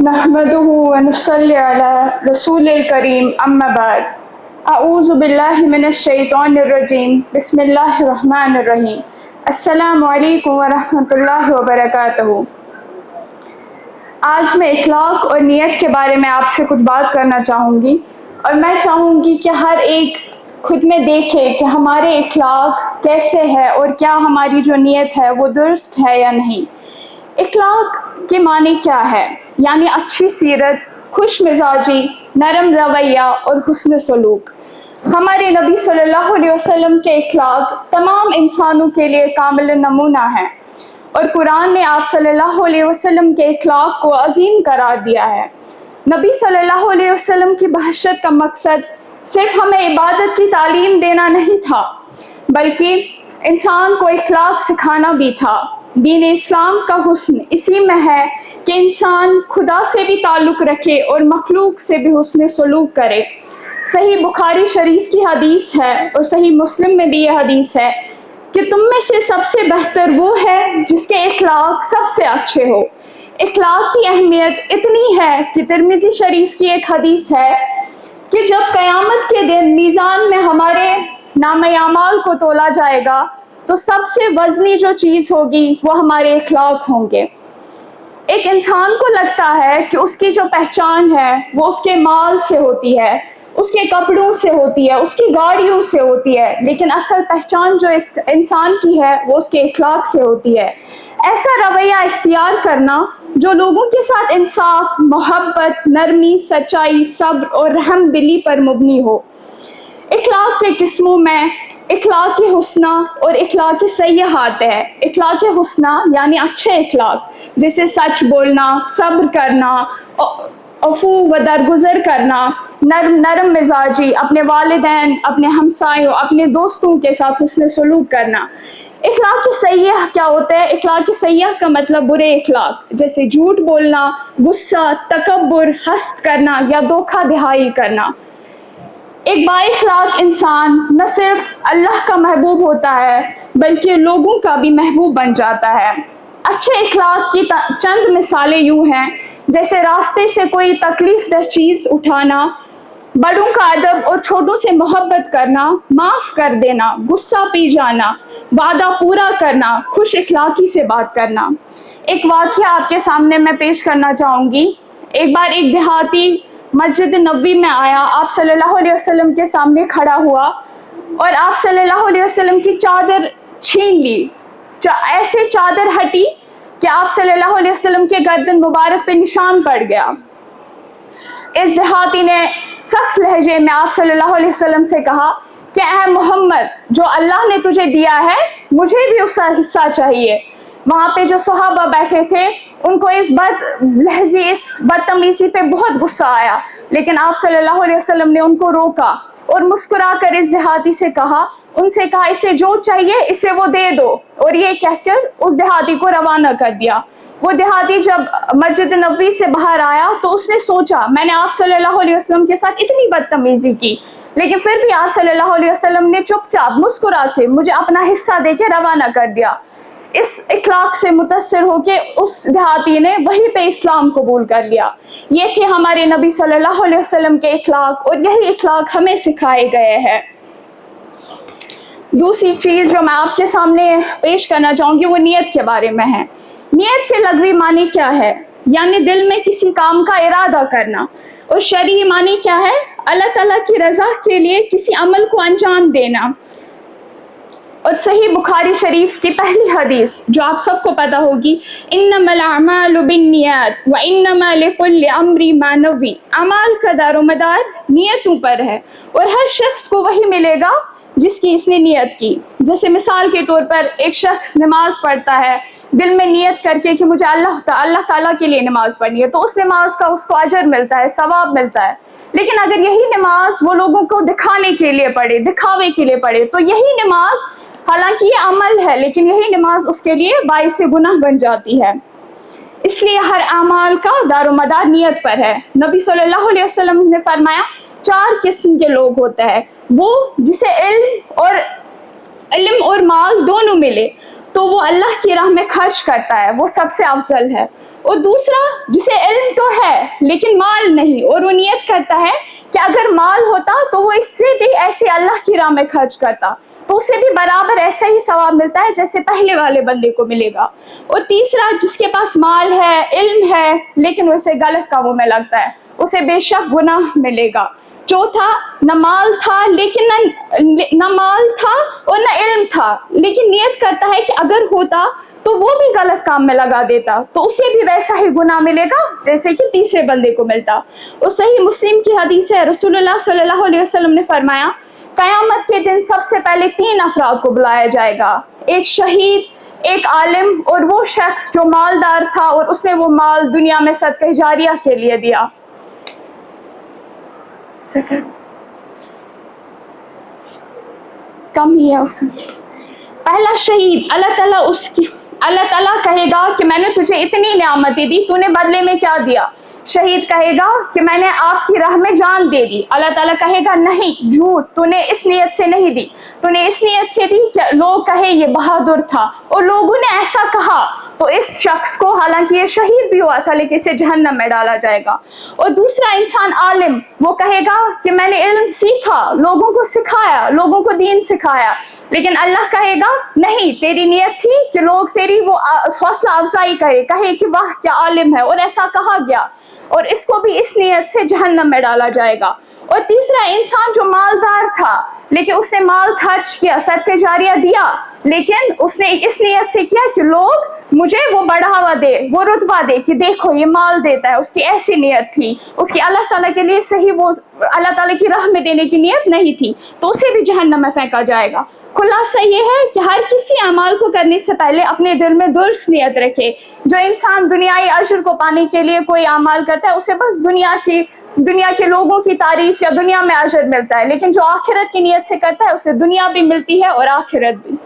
नहमदुहु व नुसल्ली अला रसूलिल करीम अम्मा बाद अऊज़ु बिल्लाहि मिनश शैतानिर रजीम बिस्मिल्लाहिर रहमानिर रहीम अस्सलामु अलैकुम व रहमतुल्लाहि व बरकातहू। आज मैं इखलाक और नियत के बारे में आपसे कुछ बात करना चाहूँगी और मैं चाहूँगी कि हर एक खुद में देखे कि हमारे इखलाक कैसे है और क्या हमारी जो नियत है वो दुरुस्त है या नहीं। इखलाक के माने क्या है? यानी अच्छी सीरत, खुश मिजाजी, नरम रवैया और हुस्न सलूक। हमारे नबी सल्लल्लाहु अलैहि वसल्लम के इखलाक तमाम इंसानों के लिए कामिल नमूना है और कुरान ने आप सल्लल्लाहु अलैहि वसल्लम के इखलाक को अजीम करार दिया है। नबी सल्लल्लाहु अलैहि वसल्लम की बहशत का मकसद सिर्फ हमें इबादत की तालीम देना नहीं था, बल्कि इंसान को इखलाक सिखाना भी था। दीन इस्लाम का हुस्न इसी में है कि इंसान खुदा से भी ताल्लुक़ रखे और मखलूक से भी हुस्न सलूक करे। सही बुखारी शरीफ की हदीस है और सही मुस्लिम में भी यह हदीस है कि तुम में से सबसे बेहतर वो है जिसके इखलाक सबसे अच्छे हो। इखलाक की अहमियत इतनी है कि तिरमिज़ी शरीफ की एक हदीस है कि जब क़यामत के दिन मीज़ान में हमारे नामे अमाल को तोला जाएगा तो सबसे वज़नी जो चीज़ होगी वो हमारे इखलाक होंगे। एक इंसान को लगता है कि उसकी जो पहचान है वो उसके माल से होती है, उसके कपड़ों से होती है, उसकी गाड़ियों से होती है, लेकिन असल पहचान जो इस इंसान की है वो उसके इखलाक से होती है। ऐसा रवैया इख्तियार करना जो लोगों के साथ इंसाफ, मोहब्बत, नरमी, सच्चाई, सब्र और रहम दिली पर मुबनी हो। इखलाक के किस्मों में इखलाक हुस्ना और इखलाक सय्यह आते हैं। इखलाक हुस्ना यानी अच्छे इखलाक, जैसे सच बोलना, सब्र करना, अफू व दरगुजर करना, नरम मिजाजी, अपने वालिदैन, अपने हमसायों, अपने दोस्तों के साथ हुस्न सलूक करना। इखलाक सय्यह क्या होता है? इखलाक सय्यह का मतलब बुरे इखलाक, जैसे झूठ बोलना, गुस्सा, तकब्बुर, हस्त करना या धोखा दिहाई करना। एक बाइखलाक इंसान न सिर्फ अल्लाह का महबूब होता है बल्कि लोगों का भी महबूब बन जाता है। अच्छे इखलाक की चंद मिसालें यूँ हैं, जैसे रास्ते से कोई तकलीफ दह चीज़ उठाना, बड़ों का अदब और छोटों से मोहब्बत करना, माफ़ कर देना, गुस्सा पी जाना, वादा पूरा करना, खुश इखलाकी से बात करना। एक वाक़या आपके सामने मैं पेश करना चाहूँगी। एक बार एक देहाती मस्जिद नबवी में आया, आप सल्लल्लाहु अलैहि वसल्लम के सामने खड़ा हुआ और आप सल्लल्लाहु अलैहि वसल्लम की चादर छीन ली। ऐसे चादर हटी कि आप सल्लल्लाहु अलैहि वसल्लम के गर्दन मुबारक पे निशान पड़ गया। इस देहाती ने सख्त लहजे में आप सल्लल्लाहु अलैहि वसल्लम से कहा कि ऐ मोहम्मद, जो अल्लाह ने तुझे दिया है मुझे भी उसका हिस्सा चाहिए। वहाँ पे जो सहाबा बैठे थे उनको इस लहजे, इस बदतमीजी पे बहुत गुस्सा आया, लेकिन आप सल्लल्लाहु अलैहि वसल्लम ने उनको रोका और मुस्कुराकर इस देहाती से उनसे कहा इसे जो चाहिए इसे वो दे दो, और ये कहकर उस देहाती को रवाना कर दिया। वो देहाती जब मस्जिद नबवी से बाहर आया तो उसने सोचा मैंने आप सल्लल्लाहु अलैहि वसल्लम के साथ इतनी बदतमीजी की, लेकिन फिर भी आप सल्लल्लाहु अलैहि वसल्लम ने चुपचाप मुस्कुरा के मुझे अपना हिस्सा देके रवाना कर दिया। इस इखलाक से मुतस्सिर होके उस देहाती ने वहीं पे इस्लाम कबूल कर लिया। ये थे हमारे नबी सल्लल्लाहु अलैहि वसल्लम के इखलाक, और यही इखलाक हमें सिखाए गए हैं। दूसरी चीज़ जो मैं आपके सामने पेश करना चाहूँगी वो नियत के बारे में है। नियत के लग़वी मानी क्या है? यानी दिल में किसी काम का इरादा करना, और शरई मानी क्या है? अल्लाह ताला की रज़ा के लिए किसी अमल को अंजाम देना। और सही बुखारी शरीफ की पहली हदीस जो आप सबको पता होगी, इन्नमल अमालु बिन्नियात व इन्नमा लिकुल्लि अम्रि मा नवी। अमाल का दारोमदार नियतों पर है और हर शख्स को वही मिलेगा जिसकी इसने नियत की। जैसे मिसाल के तौर पर एक शख्स नमाज पढ़ता है दिल में नियत करके कि मुझे अल्लाह ताला के लिए नमाज पढ़नी है, तो उस नमाज का उसको अजर मिलता है, सवाब मिलता है। लेकिन अगर यही नमाज वो लोगों को दिखाने के लिए पढ़े, दिखावे के लिए पढ़े, तो यही नमाज, हालांकि ये अमल है, लेकिन यही नमाज उसके लिए बाइस गुनाह बन जाती है। इसलिए हर अमाल का दारोमदार नियत पर है। नबी सल्लल्लाहु अलैहि वसल्लम ने फरमाया 4 किस्म के लोग होते हैं, वो जिसे इल्म और माल दोनों मिले तो वो अल्लाह की राह में खर्च करता है, वो सबसे अफजल है। और दूसरा जिसे इल्म तो है لیکن مال نہیں، اور وہ نیت کرتا ہے کہ اگر مال ہوتا تو وہ اس سے بھی ایسے اللہ کی راہ میں خرچ کرتا تو اسے بھی برابر ایسا ہی ثواب ملتا ہے جیسے پہلے والے بندے کو ملے گا۔ اور تیسرا، جس کے پاس مال ہے، علم ہے، لیکن اسے غلط کاموں میں لگتا ہے، اسے بے شک گناہ ملے گا۔ چوتھا، نہ مال تھا لیکن نہ مال تھا اور نہ علم تھا، لیکن نیت کرتا ہے کہ اگر ہوتا تو وہ بھی غلط کام میں لگا دیتا تو اسے بھی ویسا ہی گناہ ملے گا جیسے کہ تیسرے بندے کو ملتا۔ اور صحیح مسلم کی حدیث ہے، رسول اللہ صلی اللہ علیہ وسلم نے فرمایا قیامت کے دن سب سے پہلے 3 افراد کو بلایا جائے گا، ایک شہید، ایک عالم، اور وہ شخص جو مالدار تھا اور اس نے وہ مال دنیا میں صدقہ جاریہ کے لیے دیا۔ کم ہی ہے اس میں۔ پہلا شہید، اللہ تعالیٰ کہے گا کہ میں نے تجھے اتنی نعمتیں دی، تو نے بدلے میں کیا دیا؟ شہید کہے گا کہ میں نے آپ کی راہ میں جان دے دی۔ اللہ تعالیٰ کہے گا نہیں، جھوٹ، تو نے اس نیت سے نہیں دی، تو نے اس نیت سے دی کہ لوگ کہے یہ بہادر تھا، اور لوگوں نے ایسا کہا تو اس شخص کو، حالانکہ یہ شہید بھی ہوا تھا، لیکن اسے جہنم میں ڈالا جائے گا۔ اور دوسرا انسان عالم، وہ کہے گا کہ میں نے علم سیکھا، لوگوں کو سکھایا، لوگوں کو دین سکھایا، لیکن اللہ کہے گا نہیں، تیری نیت تھی کہ لوگ تیری وہ حوصلہ افزائی کہے کہ واہ کیا عالم ہے، اور ایسا کہا گیا، اور اس کو بھی اس نیت سے جہنم میں ڈالا جائے گا۔ اور تیسرا انسان جو مالدار تھا، لیکن اس نے مال خرچ کیا، صدقہ جاریہ دیا، لیکن اس نے اس نیت سے کیا کہ لوگ مجھے وہ بڑھاوا دے، وہ رتبہ دے کہ دیکھو یہ مال دیتا ہے، اس کی ایسی نیت تھی، اس کی اللہ تعالیٰ کے لیے صحیح، وہ اللہ تعالیٰ کی راہ میں دینے کی نیت نہیں تھی، تو اسے بھی جہنم میں پھینکا جائے گا۔ خلاصہ یہ ہے کہ ہر کسی اعمال کو کرنے سے پہلے اپنے دل میں درست نیت رکھے۔ جو انسان دنیائی اجر کو پانے کے لیے کوئی اعمال کرتا ہے، اسے بس دنیا کے لوگوں کی تعریف یا دنیا میں اجر ملتا ہے، لیکن جو آخرت کی نیت سے کرتا ہے اسے دنیا بھی ملتی ہے اور آخرت بھی۔